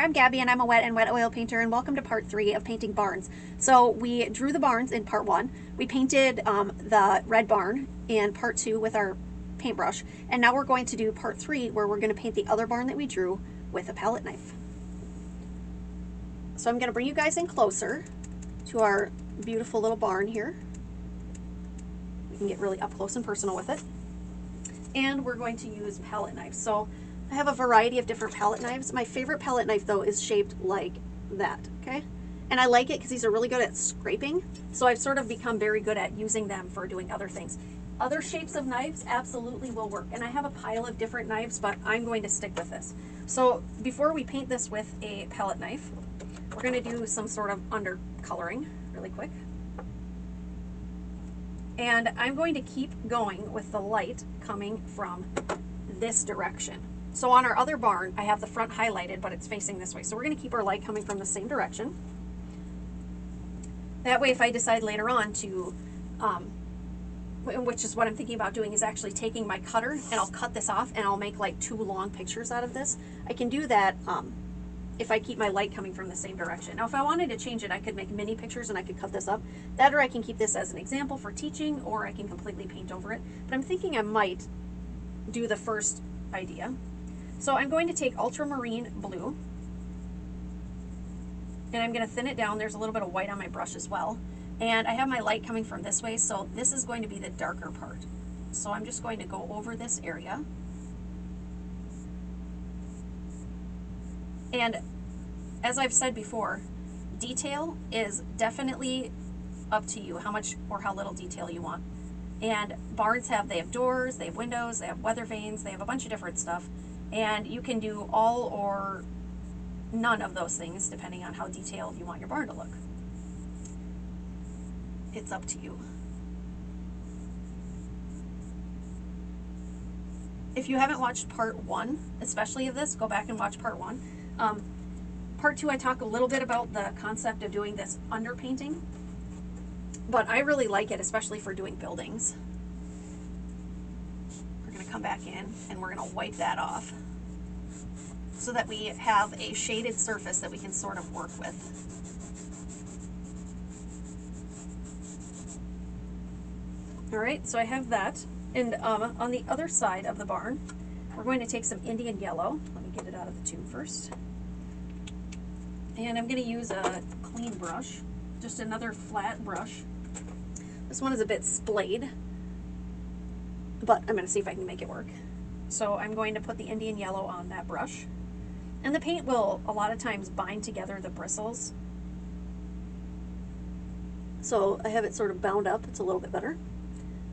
I'm Gabby and I'm a wet and wet oil painter, and welcome to part 3 of painting barns. So we drew the barns in part 1. We painted the red barn in part 2 with our paintbrush, and now we're going to do part 3 where we're going to paint the other barn that we drew with a palette knife. So I'm going to bring you guys in closer to our beautiful little barn here. We can get really up close and personal with it. And we're going to use palette knives. So I have a variety of different palette knives. My favorite palette knife though is shaped like that, okay? And I like it because these are really good at scraping. So I've sort of become very good at using them for doing other things. Other shapes of knives absolutely will work. And I have a pile of different knives, but I'm going to stick with this. So before we paint this with a palette knife, we're going to do some sort of undercoloring really quick. And I'm going to keep going with the light coming from this direction. So on our other barn, I have the front highlighted, but it's facing this way. So we're going to keep our light coming from the same direction. That way, if I decide later on to, which is what I'm thinking about doing, is actually taking my cutter and I'll cut this off and I'll make like 2 long pictures out of this. I can do that if I keep my light coming from the same direction. Now, if I wanted to change it, I could make mini pictures and I could cut this up. That, or I can keep this as an example for teaching, or I can completely paint over it. But I'm thinking I might do the first idea. So I'm going to take ultramarine blue, and I'm going to thin it down. There's a little bit of white on my brush as well. And I have my light coming from this way, so this is going to be the darker part. So I'm just going to go over this area. And as I've said before, detail is definitely up to you, how much or how little detail you want. And barns they have doors, they have windows, they have weather vanes, they have a bunch of different stuff. And you can do all or none of those things depending on how detailed you want your barn to look. It's up to you. If you haven't watched part 1, especially of this, go back and watch part 1. Part 2, I talk a little bit about the concept of doing this underpainting, but I really like it, especially for doing buildings. We're going to come back in and we're going to wipe that off so that we have a shaded surface that we can sort of work with. All right, so I have that. And on the other side of the barn, we're going to take some Indian yellow. Let me get it out of the tube first. And I'm going to use a clean brush, just another flat brush. This one is a bit splayed, but I'm going to see if I can make it work. So I'm going to put the Indian yellow on that brush. And the paint will a lot of times bind together the bristles. So I have it sort of bound up. It's a little bit better.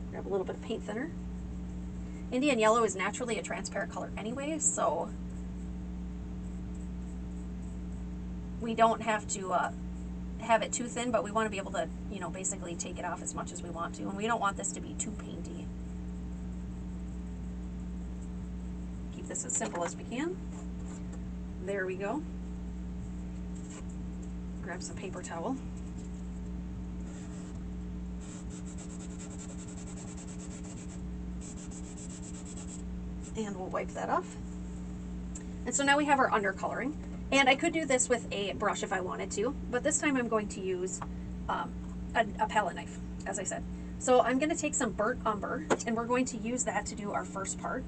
Grab a little bit of paint thinner. Indian yellow is naturally a transparent color anyway, so we don't have to have it too thin, but we want to be able to, basically take it off as much as we want to, and we don't want this to be too painty. Keep this as simple as we can. There we go. Grab some paper towel. And we'll wipe that off. And so now we have our undercoloring. And I could do this with a brush if I wanted to, but this time I'm going to use a palette knife, as I said. So I'm going to take some burnt umber, and we're going to use that to do our first part.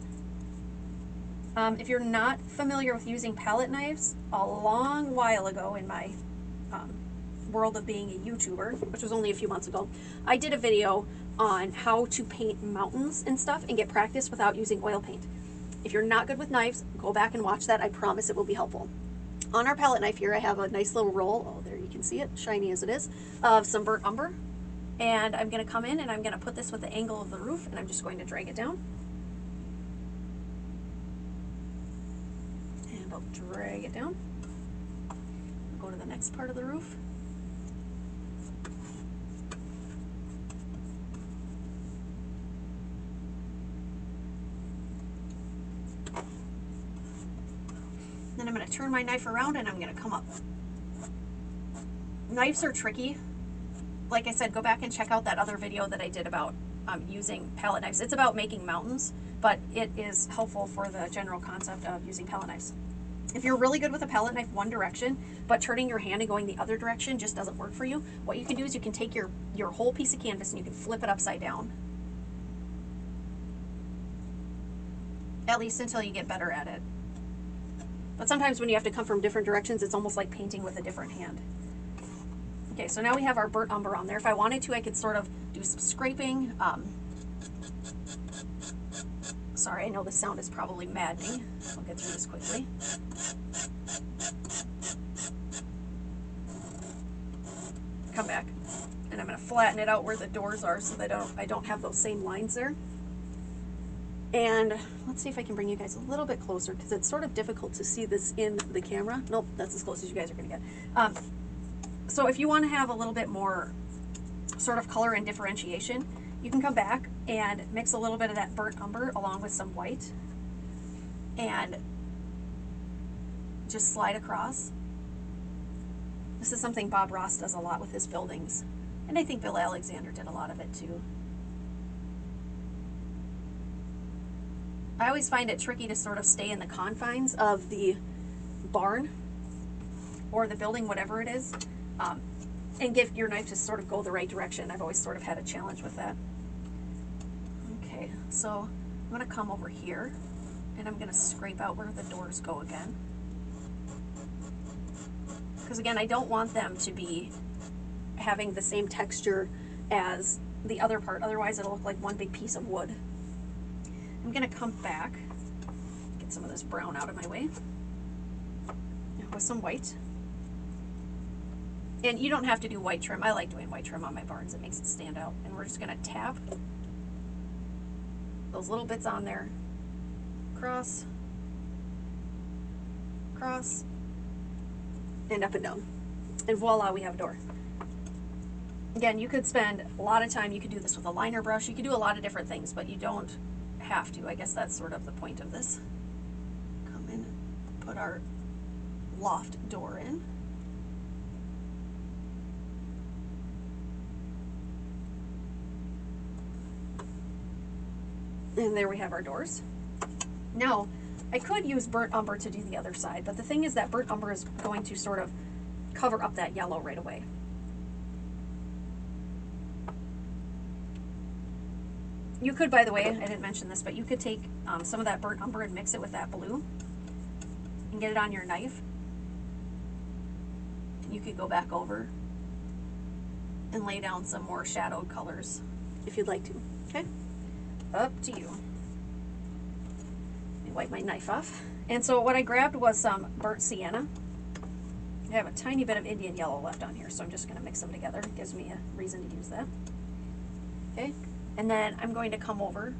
If you're not familiar with using palette knives, a long while ago in my world of being a YouTuber, which was only a few months ago, I did a video on how to paint mountains and stuff and get practice without using oil paint. If you're not good with knives, go back and watch that. I promise it will be helpful. On our palette knife here, I have a nice little roll, oh, there you can see it, shiny as it is, of some burnt umber. And I'm going to come in and I'm going to put this with the angle of the roof, and I'm just going to drag it down. And I'll drag it down. Go to the next part of the roof. Then I'm going to turn my knife around and I'm going to come up. Knives are tricky. Like I said, go back and check out that other video that I did about using palette knives. It's about making mountains, but it is helpful for the general concept of using palette knives. If you're really good with a palette knife one direction, but turning your hand and going the other direction just doesn't work for you, what you can do is you can take your whole piece of canvas and you can flip it upside down. At least until you get better at it. But sometimes when you have to come from different directions, it's almost like painting with a different hand. Okay, so now we have our burnt umber on there. If I wanted to, I could sort of do some scraping. Sorry, I know the sound is probably maddening. I'll get through this quickly. Come back. And I'm going to flatten it out where the doors are so that I don't have those same lines there. And let's see if I can bring you guys a little bit closer because it's sort of difficult to see this in the camera. Nope, that's as close as you guys are going to get. So if you want to have a little bit more sort of color and differentiation, you can come back and mix a little bit of that burnt umber along with some white and just slide across. This is something Bob Ross does a lot with his buildings, and I think Bill Alexander did a lot of it too. I always find it tricky to sort of stay in the confines of the barn or the building, whatever it is, and get your knife to sort of go the right direction. I've always sort of had a challenge with that. Okay, so I'm going to come over here and I'm going to scrape out where the doors go again. Because again, I don't want them to be having the same texture as the other part, otherwise it'll look like one big piece of wood. I'm going to come back, get some of this brown out of my way, with some white. And you don't have to do white trim. I like doing white trim on my barns. It makes it stand out. And we're just going to tap those little bits on there. Cross, cross, and up and down. And voila, we have a door. Again, you could spend a lot of time. You could do this with a liner brush. You could do a lot of different things, but you don't have to. I guess that's sort of the point of this. Come in, put our loft door in. And there we have our doors. Now, I could use burnt umber to do the other side, but the thing is that burnt umber is going to sort of cover up that yellow right away. You could, by the way, I didn't mention this, but you could take some of that burnt umber and mix it with that blue and get it on your knife. And you could go back over and lay down some more shadowed colors if you'd like to. Okay? Up to you. Let me wipe my knife off. And so what I grabbed was some burnt sienna. I have a tiny bit of Indian yellow left on here, so I'm just going to mix them together. It gives me a reason to use that. Okay? And then I'm going to come over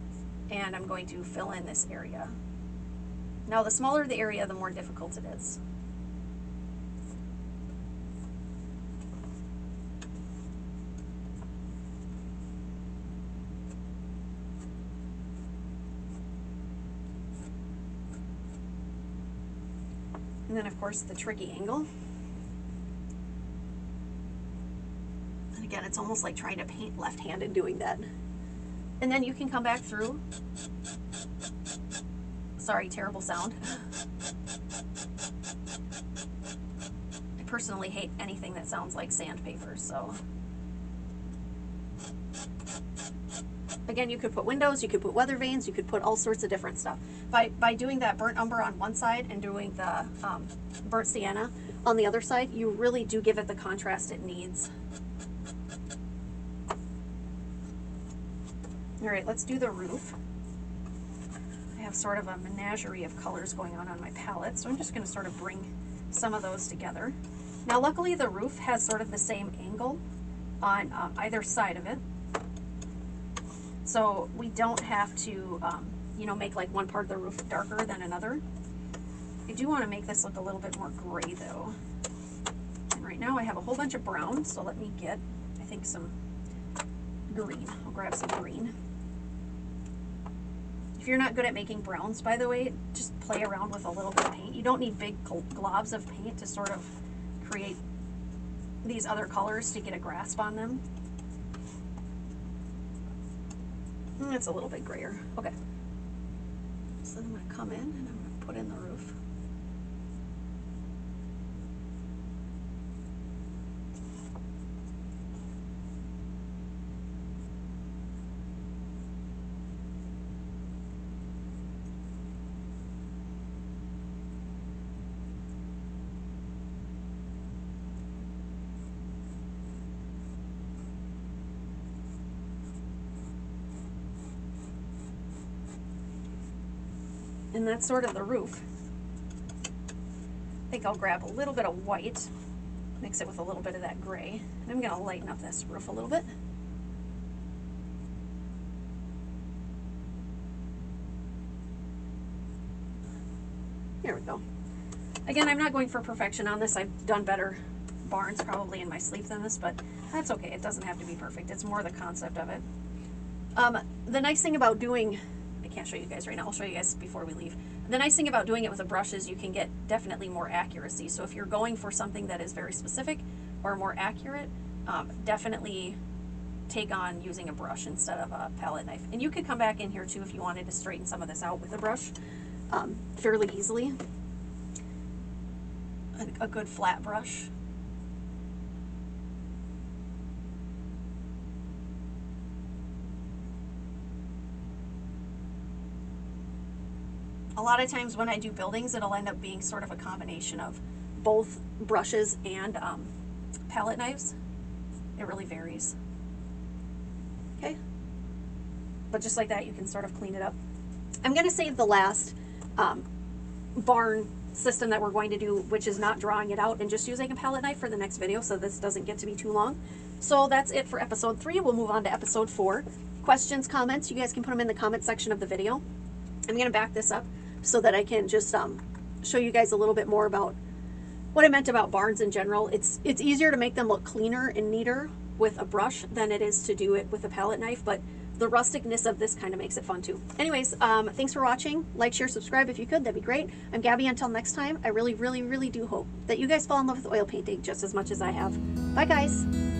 and I'm going to fill in this area. Now, the smaller the area, the more difficult it is. And then, of course, the tricky angle. And again, it's almost like trying to paint left-handed doing that. And then you can come back through. Sorry, terrible sound. I personally hate anything that sounds like sandpaper, so. Again, you could put windows, you could put weather vanes, you could put all sorts of different stuff. By doing that burnt umber on one side and doing the burnt sienna on the other side, you really do give it the contrast it needs. All right, let's do the roof. I have sort of a menagerie of colors going on my palette, so I'm just going to sort of bring some of those together. Now, luckily, the roof has sort of the same angle on either side of it, so we don't have to, make like one part of the roof darker than another. I do want to make this look a little bit more gray, though. And right now, I have a whole bunch of brown, so let me get, I think, some green. I'll grab some green. If you're not good at making browns, by the way, just play around with a little bit of paint. You don't need big globs of paint to sort of create these other colors to get a grasp on them. It's a little bit grayer. Okay. So I'm going to come in and I'm going to put in the roof. And that's sort of the roof. I think I'll grab a little bit of white, mix it with a little bit of that gray, and I'm going to lighten up this roof a little bit. There we go. Again, I'm not going for perfection on this. I've done better barns probably in my sleep than this, but that's okay. It doesn't have to be perfect. It's more the concept of it. The nice thing about doing, I can't show you guys right now, I'll show you guys before we leave. The nice thing about doing it with a brush is you can get definitely more accuracy. So if you're going for something that is very specific or more accurate, definitely take on using a brush instead of a palette knife. And you could come back in here too if you wanted to straighten some of this out with a brush fairly easily. A good flat brush. A lot of times when I do buildings, it'll end up being sort of a combination of both brushes and palette knives. It really varies. Okay. But just like that, you can sort of clean it up. I'm going to save the last barn system that we're going to do, which is not drawing it out and just using a palette knife, for the next video, so this doesn't get to be too long. So that's it for episode 3. We'll move on to episode 4. Questions, comments, you guys can put them in the comment section of the video. I'm going to back this up so that I can just show you guys a little bit more about what I meant about barns in general. It's easier to make them look cleaner and neater with a brush than it is to do it with a palette knife, but the rusticness of this kind of makes it fun too. Anyways, thanks for watching. Like, share, subscribe if you could. That'd be great. I'm Gabby. Until next time, I really, really, really do hope that you guys fall in love with oil painting just as much as I have. Bye, guys.